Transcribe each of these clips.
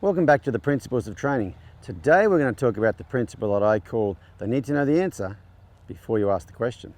Welcome back to the Principles of Training. Today we're going to talk about the principle that I call they need to know the answer before you ask the question.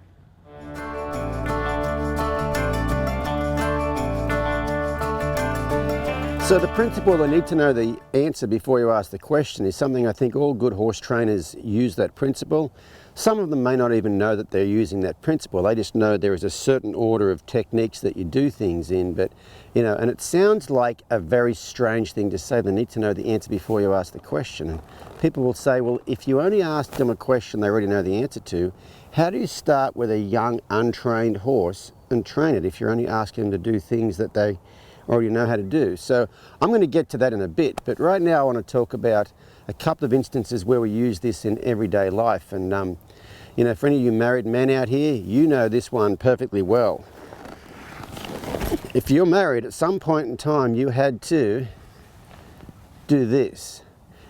So the principle they need to know the answer before you ask the question is something I think all good horse trainers use that principle. Some of them may not even know that they're using that principle. They just know there is a certain order of techniques that you do things in, but and it sounds like a very strange thing to say. They need to know the answer before you ask the question. And people will say, well, if you only ask them a question they already know the answer to, how do you start with a young, untrained horse and train it if you're only asking them to do things that they already know how to do? So I'm going to get to that in a bit, but right now I want to talk about a couple of instances where we use this in everyday life. And for any of you married men out here, you know this one perfectly well. If you're married, at some point in time you had to do this,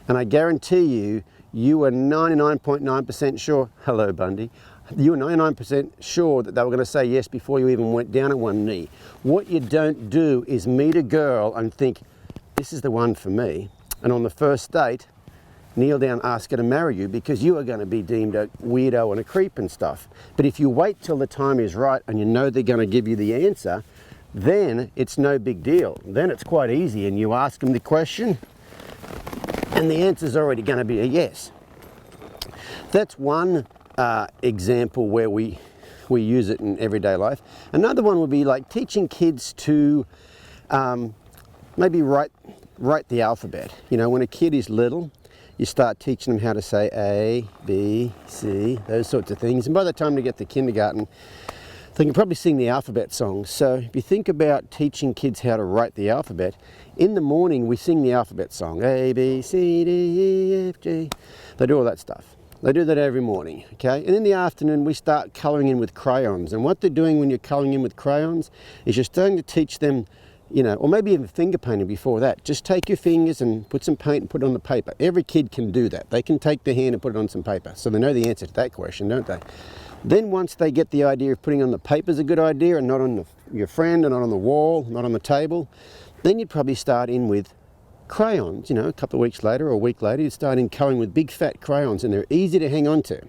and I guarantee you were 99.9% sure, hello Bundy, you were 99% sure that they were going to say yes before you even went down on one knee. What you don't do is meet a girl and think, this is the one for me, and on the first date, kneel down, ask her to marry you, because you are going to be deemed a weirdo and a creep and stuff. But if you wait till the time is right and you know they're going to give you the answer, then it's no big deal. Then it's quite easy, and you ask them the question and the answer's already going to be a yes. That's one example where we use it in everyday life. Another one would be like teaching kids to maybe write the alphabet. When a kid is little, you start teaching them how to say A, B, C, those sorts of things. And by the time they get to kindergarten, they can probably sing the alphabet song. So if you think about teaching kids how to write the alphabet, in the morning we sing the alphabet song. A, B, C, D, E, F, G. They do all that stuff. They do that every morning, okay? And in the afternoon we start colouring in with crayons. And what they're doing when you're colouring in with crayons is you're starting to teach them, or maybe even finger painting before that. Just take your fingers and put some paint and put it on the paper. Every kid can do that. They can take their hand and put it on some paper. So they know the answer to that question, don't they? Then once they get the idea of putting on the paper is a good idea and not on your friend and not on the wall, not on the table, then you'd probably start in with crayons. A couple of weeks later or a week later, you'd start in colouring with big fat crayons, and they're easy to hang on to.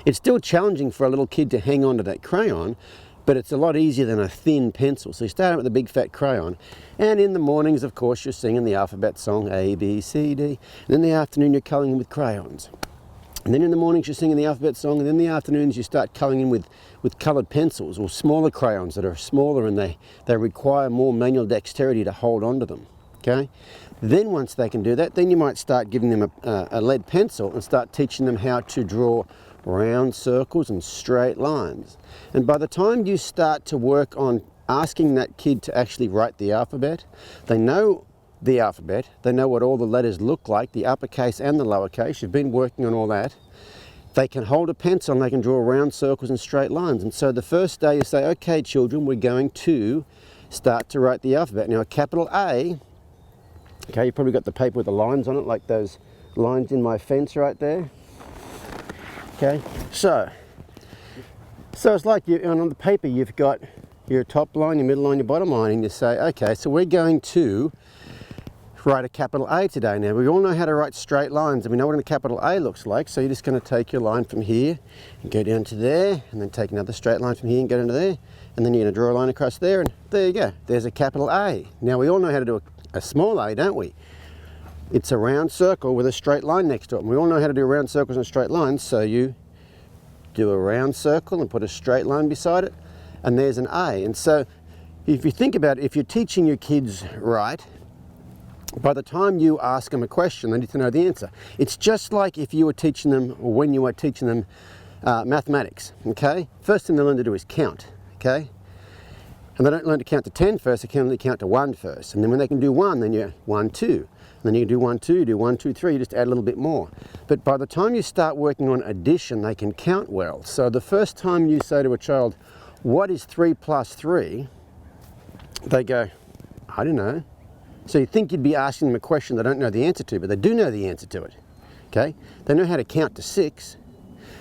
It's still challenging for a little kid to hang on to that crayon, but it's a lot easier than a thin pencil. So you start out with a big fat crayon, and in the mornings, of course, you're singing the alphabet song, A, B, C, D, and in the afternoon you're colouring with crayons. And then in the mornings you're singing the alphabet song, and in the afternoons you start colouring in with coloured pencils or smaller crayons that are smaller, and they require more manual dexterity to hold on to them, okay? Then once they can do that, then you might start giving them a lead pencil and start teaching them how to draw round circles and straight lines. And by the time you start to work on asking that kid to actually write the alphabet, they know the alphabet, they know what all the letters look like, the uppercase and the lowercase. You've been working on all that. They can hold a pencil and they can draw round circles and straight lines. And so the first day you say, okay children, we're going to start to write the alphabet. Now a capital A, okay, you probably got the paper with the lines on it, like those lines in my fence right there. Okay, so it's like on the paper you've got your top line, your middle line, your bottom line, and you say, okay, so we're going to write a capital A today. Now we all know how to write straight lines, and we know what a capital A looks like, so you're just going to take your line from here and go down to there, and then take another straight line from here and go down to there, and then you're going to draw a line across there, and there you go, there's a capital A. Now we all know how to do a small a, don't we? It's a round circle with a straight line next to it, and we all know how to do round circles and straight lines, so you do a round circle and put a straight line beside it, and there's an A. And so if you think about it, if you're teaching your kids right, by the time you ask them a question, they need to know the answer. It's just like if you were teaching them, or when you were teaching them mathematics, okay? First thing they learn to do is count, okay? And they don't learn to count to 10 first, they can only count to 1 first. And then when they can do 1, then you're 1, 2. And then you can do 1, 2, do 1, 2, 3, you just add a little bit more. But by the time you start working on addition, they can count well. So the first time you say to a child, what is 3 plus 3? They go, I don't know. So you think you'd be asking them a question they don't know the answer to, but they do know the answer to it, okay? They know how to count to 6.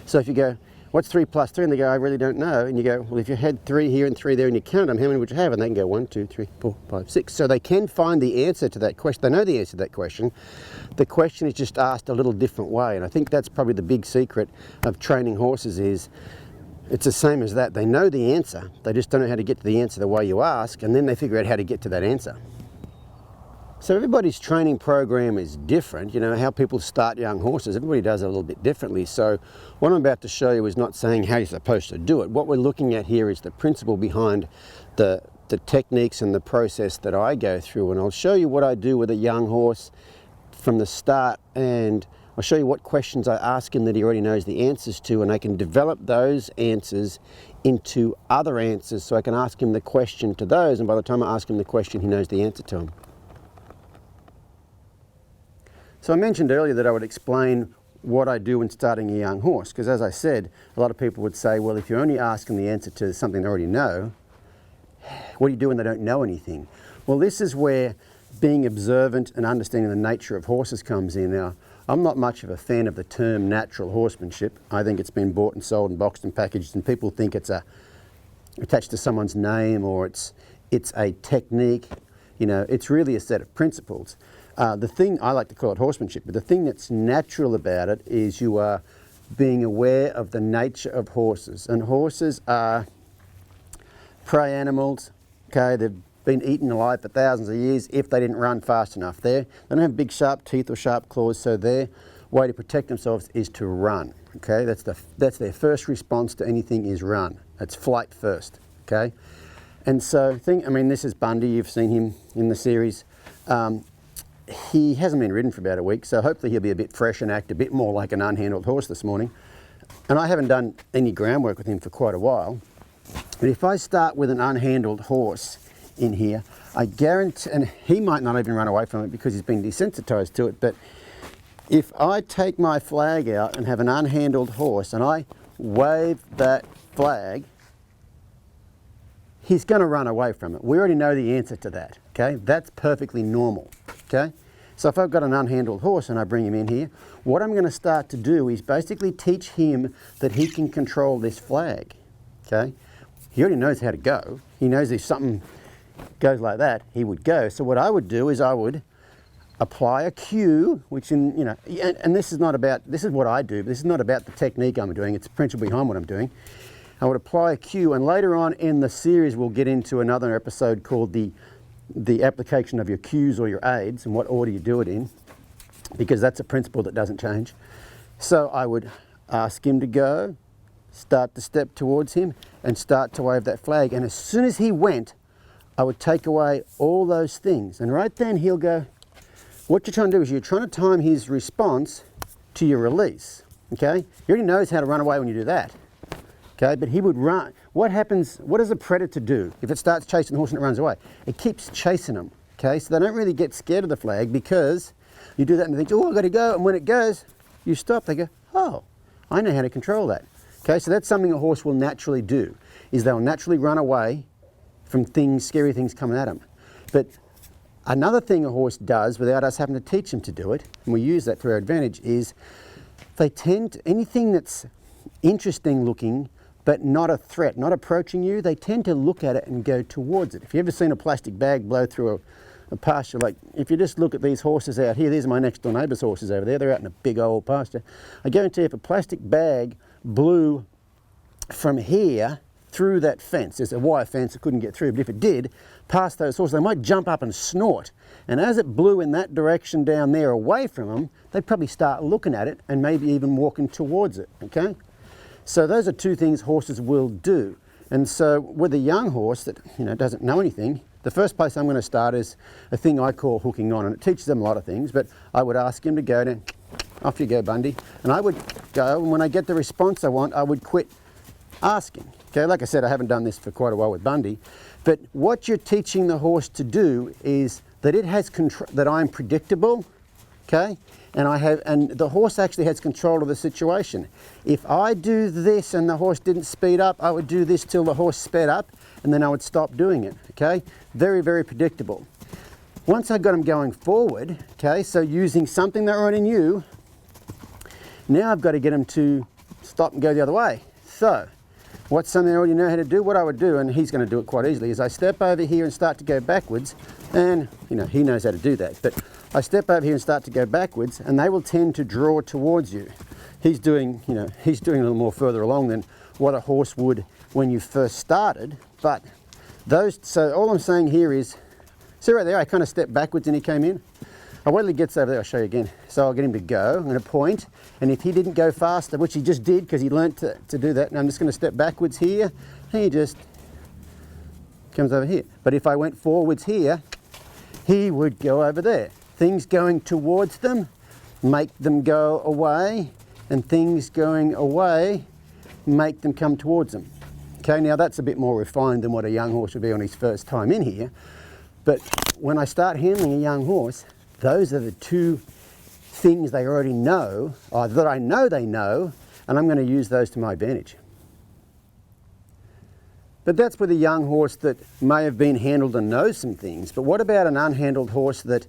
So if you go, what's 3 plus 3? And they go, I really don't know. And you go, well, if you had 3 here and 3 there and you count them, how many would you have? And they can go 1, 2, 3, 4, 5, 6. So they can find the answer to that question. They know the answer to that question. The question is just asked a little different way. And I think that's probably the big secret of training horses is, it's the same as that. They know the answer. They just don't know how to get to the answer the way you ask, and then they figure out how to get to that answer. So everybody's training program is different. You know, how people start young horses, everybody does it a little bit differently. So what I'm about to show you is not saying how you're supposed to do it. What we're looking at here is the principle behind the techniques and the process that I go through. And I'll show you what I do with a young horse from the start, and I'll show you what questions I ask him that he already knows the answers to, and I can develop those answers into other answers, so I can ask him the question to those, and by the time I ask him the question, he knows the answer to them. So I mentioned earlier that I would explain what I do when starting a young horse, because as I said, a lot of people would say, well, if you're only asking the answer to something they already know, what do you do when they don't know anything? Well, this is where being observant and understanding the nature of horses comes in. Now, I'm not much of a fan of the term natural horsemanship. I think it's been bought and sold and boxed and packaged, and people think it's attached to someone's name, or it's a technique. You know, it's really a set of principles. The thing, I like to call it horsemanship, but the thing that's natural about it is you are being aware of the nature of horses. And horses are prey animals, okay? They've been eaten alive for thousands of years if they didn't run fast enough. They don't have big sharp teeth or sharp claws, so their way to protect themselves is to run, okay? That's their first response to anything is run. That's flight first, okay? And so, this is Bundy, you've seen him in the series. He hasn't been ridden for about a week, so hopefully he'll be a bit fresh and act a bit more like an unhandled horse this morning. And I haven't done any groundwork with him for quite a while. But if I start with an unhandled horse in here, I guarantee, and he might not even run away from it because he's been desensitized to it, but if I take my flag out and have an unhandled horse and I wave that flag, he's going to run away from it. We already know the answer to that, okay? That's perfectly normal, okay? So if I've got an unhandled horse and I bring him in here, what I'm going to start to do is basically teach him that he can control this flag, okay? He already knows how to go. He knows if something goes like that, he would go. So what I would do is I would apply a cue, which and this is what I do, but this is not about the technique I'm doing, it's the principle behind what I'm doing. I would apply a cue, and later on in the series we'll get into another episode called the application of your cues or your aids and what order you do it in, because that's a principle that doesn't change. So I would ask him to go, start to step towards him, and start to wave that flag. And as soon as he went, I would take away all those things. And right then he'll go, what you're trying to do is you're trying to time his response to your release, okay? He already knows how to run away when you do that. Okay, but he would run. What happens, what does a predator do if it starts chasing the horse and it runs away? It keeps chasing them, okay? So they don't really get scared of the flag because you do that and they think, oh, I've got to go. And when it goes, you stop. They go, oh, I know how to control that. Okay, so that's something a horse will naturally do, is they'll naturally run away from things, scary things coming at them. But another thing a horse does without us having to teach them to do it, and we use that to our advantage, is they tend to, anything that's interesting looking, but not a threat, not approaching you, they tend to look at it and go towards it. If you've ever seen a plastic bag blow through a pasture, like if you just look at these horses out here, these are my next door neighbour's horses over there, they're out in a big old pasture. I guarantee if a plastic bag blew from here through that fence, there's a wire fence it couldn't get through, but if it did, past those horses, they might jump up and snort. And as it blew in that direction down there away from them, they'd probably start looking at it and maybe even walking towards it, okay? So those are two things horses will do. And so with a young horse that doesn't know anything, the first place I'm going to start is a thing I call hooking on, and it teaches them a lot of things, but I would ask him to go down, off you go, Bundy, and I would go, and when I get the response I want, I would quit asking. Okay, like I said, I haven't done this for quite a while with Bundy, but what you're teaching the horse to do is that it has control, that I'm predictable, okay, and the horse actually has control of the situation. If I do this and the horse didn't speed up, I would do this till the horse sped up, and then I would stop doing it, okay? Very, very predictable. Once I got him going forward, okay, so using something they already knew, now I've got to get him to stop and go the other way. So, what's something I already know how to do? What I would do, and he's going to do it quite easily, is I step over here and start to go backwards, and he knows how to do that, but I step over here and start to go backwards, and they will tend to draw towards you. He's doing a little more further along than what a horse would when you first started, but so all I'm saying here is, see right there, I kind of stepped backwards and he came in. I'll wait till he gets over there, I'll show you again. So I'll get him to go, I'm going to point, and if he didn't go faster, which he just did because he learnt to do that, and I'm just going to step backwards here, and he just comes over here. But if I went forwards here, he would go over there. Things going towards them make them go away, and things going away make them come towards them. Okay, now that's a bit more refined than what a young horse would be on his first time in here, but when I start handling a young horse, those are the two things they already know, or that I know they know, and I'm going to use those to my advantage. But that's with a young horse that may have been handled and knows some things. But what about an unhandled horse that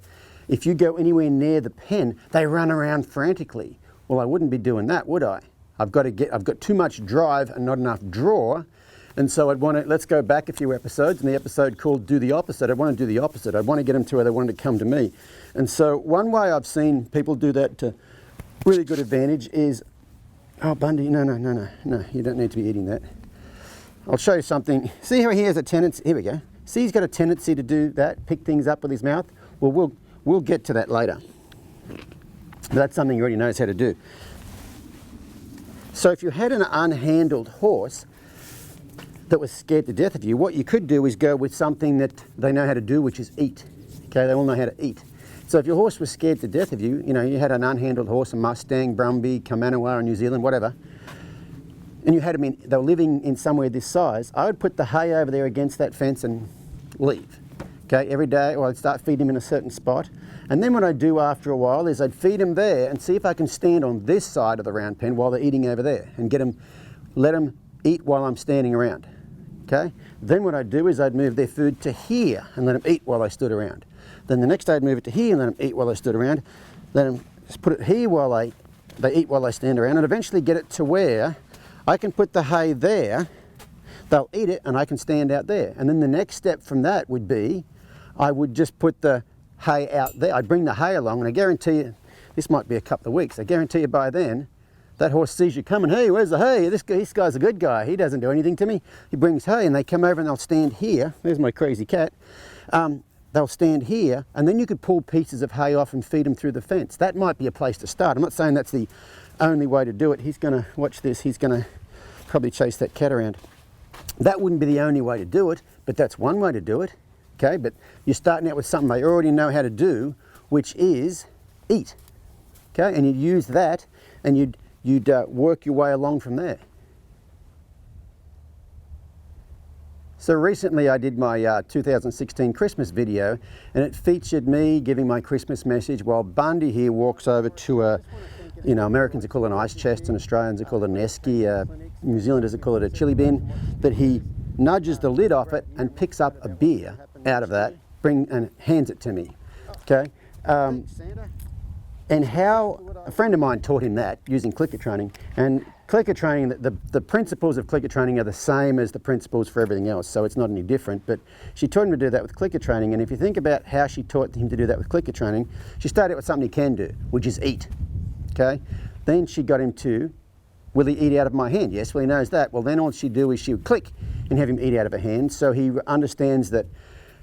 if you go anywhere near the pen, they run around frantically? Well, I wouldn't be doing that, would I? I've got too much drive and not enough draw. And so let's go back a few episodes, and the episode called Do the Opposite. I want to do the opposite. I want to get them to where they wanted to come to me. And so one way I've seen people do that to really good advantage is, oh, Bundy, no, you don't need to be eating that. I'll show you something. See how he has a tendency, here we go. See he's got a tendency to do that, pick things up with his mouth? Well, we'll get to that later. But that's something he already knows how to do. So if you had an unhandled horse that was scared to death of you, what you could do is go with something that they know how to do, which is eat. Okay, they all know how to eat. So if your horse was scared to death of you, you had an unhandled horse, a Mustang, Brumby, Kamanawara in New Zealand, whatever, and you had them they were living in somewhere this size, I would put the hay over there against that fence and leave. Okay, every day, or I'd start feeding him in a certain spot. And then what I'd do after a while is I'd feed him there and see if I can stand on this side of the round pen while they're eating over there and let them eat while I'm standing around. Okay? Then what I'd do is I'd move their food to here and let them eat while I stood around. Then the next day I'd move it to here and let them eat while I stood around. Then just put it here while they eat while I stand around, and eventually get it to where I can put the hay there, they'll eat it, and I can stand out there. And then the next step from that would be I would just put the hay out there. I'd bring the hay along, and I guarantee you, this might be a couple of weeks, I guarantee you by then, that horse sees you coming, hey, where's the hay? This guy's a good guy, he doesn't do anything to me. He brings hay, and they come over and they'll stand here. There's my crazy cat. They'll stand here, and then you could pull pieces of hay off and feed them through the fence. That might be a place to start. I'm not saying that's the only way to do it. He's gonna, watch this, he's gonna probably chase that cat around. That wouldn't be the only way to do it, but that's one way to do it. Okay, but you're starting out with something they already know how to do, which is eat. Okay, and you'd use that, and you'd work your way along from there. So recently I did my 2016 Christmas video, and it featured me giving my Christmas message while Bundy here walks over to a, Americans call it an ice chest, and Australians call it an esky, New Zealanders call it a chili bin, but he nudges the lid off it and picks up a beer out of that, and hands it to me. Okay, and how a friend of mine taught him that using clicker training. And clicker training, the principles of clicker training are the same as the principles for everything else, so it's not any different. But she taught him to do that with clicker training, and if you think about how she taught him to do that with clicker training, she started with something he can do, which is eat. Okay, then she got him to, will he eat out of my hand? Yes, well, he knows that. Well, then all she'd do is she would click and have him eat out of her hand, so he understands that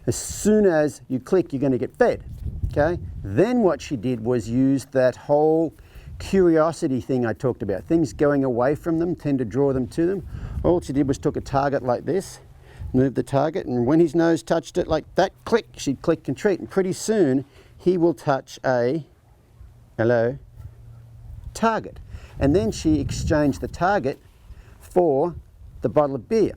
as soon as you click, you're going to get fed. Okay? Then what she did was use that whole curiosity thing I talked about. Things going away from them tend to draw them to them. All she did was took a target like this, moved the target, and when his nose touched it like that, click, she'd click and treat, and pretty soon he will touch a, hello, target. And then she exchanged the target for the bottle of beer.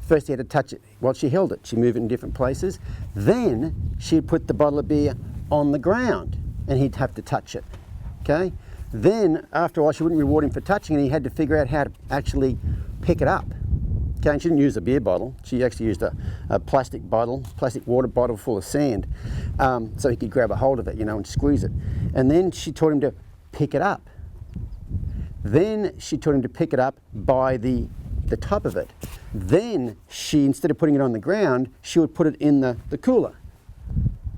First he had to touch it while she held it. She moved it in different places. Then she'd put the bottle of beer on the ground and he'd have to touch it, okay? Then after a while she wouldn't reward him for touching it, he had to figure out how to actually pick it up. Okay, and she didn't use a beer bottle, she actually used a plastic bottle, plastic water bottle full of sand, so he could grab a hold of it, you know, and squeeze it. And then she taught him to pick it up. Then she taught him to pick it up by the top of it. Then she, instead of putting it on the ground, she would put it in the cooler.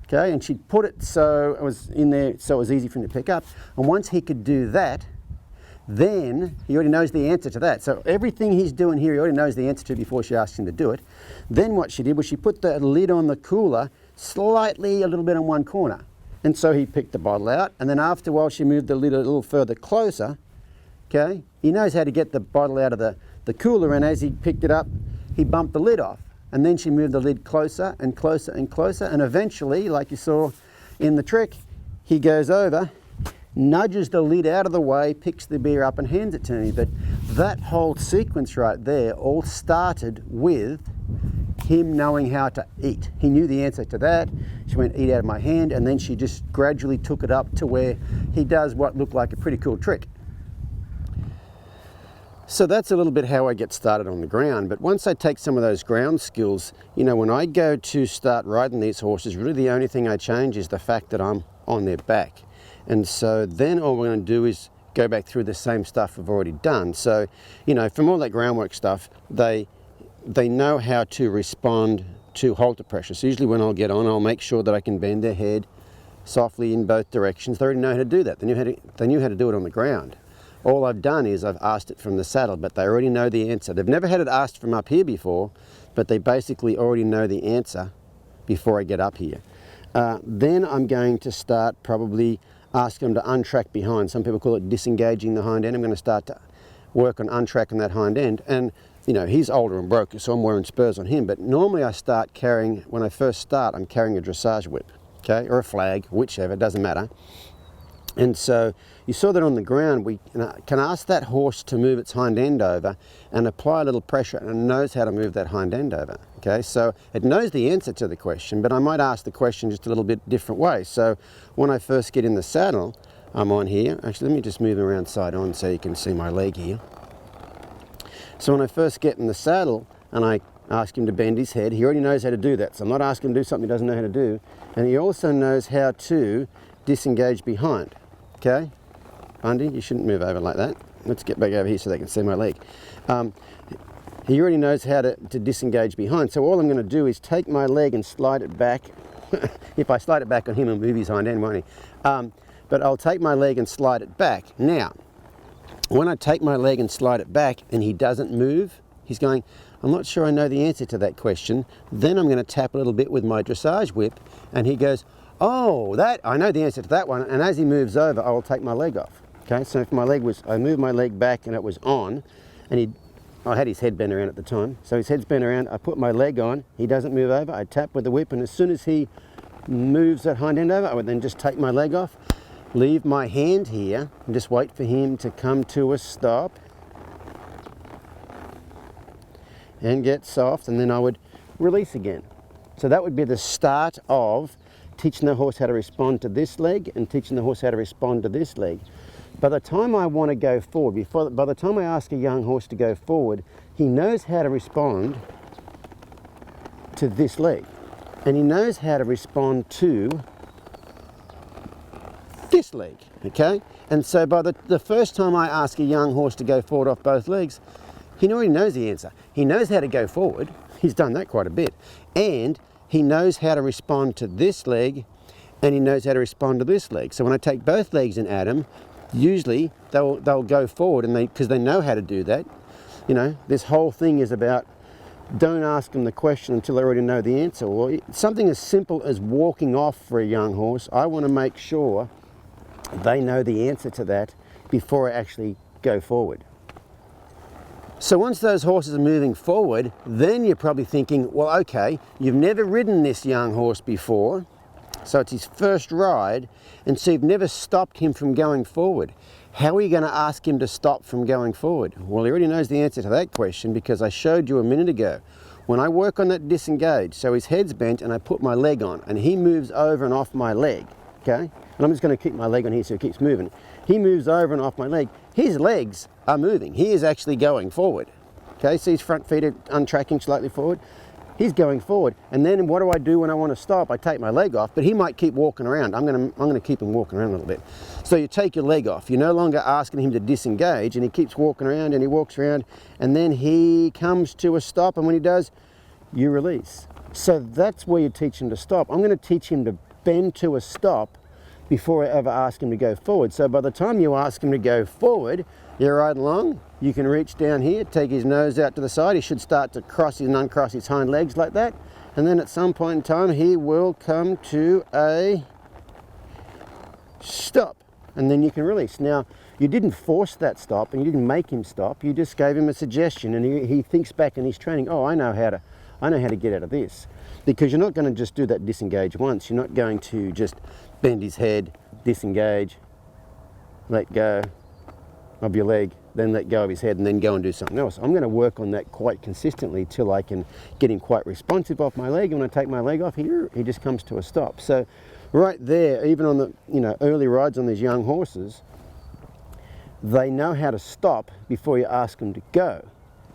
Okay, and she'd put it so it was in there so it was easy for him to pick up. And once he could do that, then he already knows the answer to that. So everything he's doing here, he already knows the answer to before she asked him to do it. Then what she did was she put the lid on the cooler slightly a little bit on one corner. And so he picked the bottle out, and then after a while she moved the lid a little further closer. Okay, he knows how to get the bottle out of the cooler, and as he picked it up, he bumped the lid off. And then she moved the lid closer and closer and closer, and eventually, like you saw in the trick, he goes over, nudges the lid out of the way, picks the beer up and hands it to me. But that whole sequence right there all started with him knowing how to eat. He knew the answer to that. She went, eat out of my hand, and then she just gradually took it up to where he does what looked like a pretty cool trick. So that's a little bit how I get started on the ground. But once I take some of those ground skills, you know, when I go to start riding these horses, really the only thing I change is the fact that I'm on their back. And so then all we're going to do is go back through the same stuff we've already done. So, you know, from all that groundwork stuff, they know how to respond to halter pressure. So usually when I'll get on, I'll make sure that I can bend their head softly in both directions. They already know how to do that. They knew how to do it on the ground. All I've done is I've asked it from the saddle, but they already know the answer. They've never had it asked from up here before, but they basically already know the answer before I get up here. Then I'm going to start probably asking them to untrack behind. Some people call it disengaging the hind end. I'm going to start to work on untracking that hind end. And, you know, he's older and broke, so I'm wearing spurs on him. But normally I start carrying, when I first start, I'm carrying a dressage whip, okay, or a flag, whichever, it doesn't matter. And so you saw that on the ground, we can ask that horse to move its hind end over and apply a little pressure, and it knows how to move that hind end over. Okay, so it knows the answer to the question, but I might ask the question just a little bit different way. So when I first get in the saddle, I'm on here. Actually, let me just move around side on so you can see my leg here. So when I first get in the saddle and I ask him to bend his head, he already knows how to do that. So I'm not asking him to do something he doesn't know how to do. And he also knows how to disengage behind. Okay, Bundy, you shouldn't move over like that. Let's get back over here so they can see my leg. He already knows how to disengage behind. So all I'm going to do is take my leg and slide it back. If I slide it back on him, he'll move his hind end, won't he? But I'll take my leg and slide it back. Now, when I take my leg and slide it back and he doesn't move, he's going, I'm not sure I know the answer to that question. Then I'm going to tap a little bit with my dressage whip, and he goes, oh, that I know the answer to that one. And as he moves over, I will take my leg off. Okay, so if my leg was, I moved my leg back and it was on, and I had his head bent around at the time. So his head's bent around, I put my leg on, he doesn't move over, I tap with the whip, and as soon as he moves that hind end over, I would then just take my leg off, leave my hand here, and just wait for him to come to a stop and get soft, and then I would release again. So that would be the start of teaching the horse how to respond to this leg and teaching the horse how to respond to this leg. By the time I want to go forward, by the time I ask a young horse to go forward, he knows how to respond to this leg. And he knows how to respond to this leg, okay? And so by the first time I ask a young horse to go forward off both legs, he already knows the answer. He knows how to go forward. He's done that quite a bit. And he knows how to respond to this leg, and he knows how to respond to this leg. So when I take both legs and add them, usually they'll go forward, and because they know how to do that. You know, this whole thing is about don't ask them the question until they already know the answer. Or something as simple as walking off for a young horse, I want to make sure they know the answer to that before I actually go forward. So once those horses are moving forward, then you're probably thinking, well, okay, you've never ridden this young horse before, so it's his first ride, and so you've never stopped him from going forward. How are you going to ask him to stop from going forward? Well, he already knows the answer to that question because I showed you a minute ago. When I work on that disengage, so his head's bent and I put my leg on and he moves over and off my leg, okay? And I'm just going to keep my leg on here so he keeps moving. He moves over and off my leg. His legs are moving. He is actually going forward. Okay, see his front feet are untracking slightly forward. He's going forward. And then what do I do when I want to stop? I take my leg off, but he might keep walking around. I'm going to keep him walking around a little bit. So you take your leg off. You're no longer asking him to disengage, and he keeps walking around and he walks around, and then he comes to a stop, and when he does, you release. So that's where you teach him to stop. I'm going to teach him to bend to a stop before I ever ask him to go forward. So by the time you ask him to go forward, you're riding along, you can reach down here, take his nose out to the side. He should start to cross and uncross his hind legs like that. And then at some point in time, he will come to a stop. And then you can release. Now, you didn't force that stop and you didn't make him stop. You just gave him a suggestion, and he thinks back in his training, oh, I know how to get out of this. Because you're not going to just do that disengage once. You're not going to just bend his head, disengage, let go of your leg, then let go of his head, and then go and do something else. I'm going to work on that quite consistently till I can get him quite responsive off my leg. And when I take my leg off here, he just comes to a stop. So right there, even on the early rides on these young horses, they know how to stop before you ask them to go.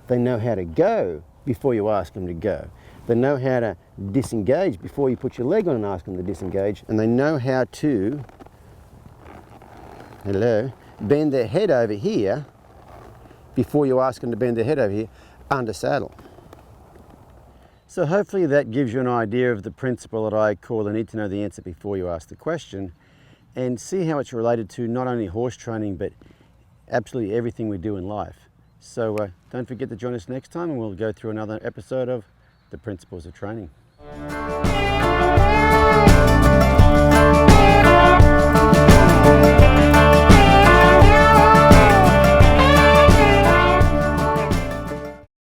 They know how to go before you ask them to go. They know how to disengage before you put your leg on and ask them to disengage. And they know how to, bend their head over here before you ask them to bend their head over here under saddle. So hopefully that gives you an idea of the principle that I call the need to know the answer before you ask the question, and see how it's related to not only horse training, but absolutely everything we do in life. So don't forget to join us next time, and we'll go through another episode of The Principles of Training.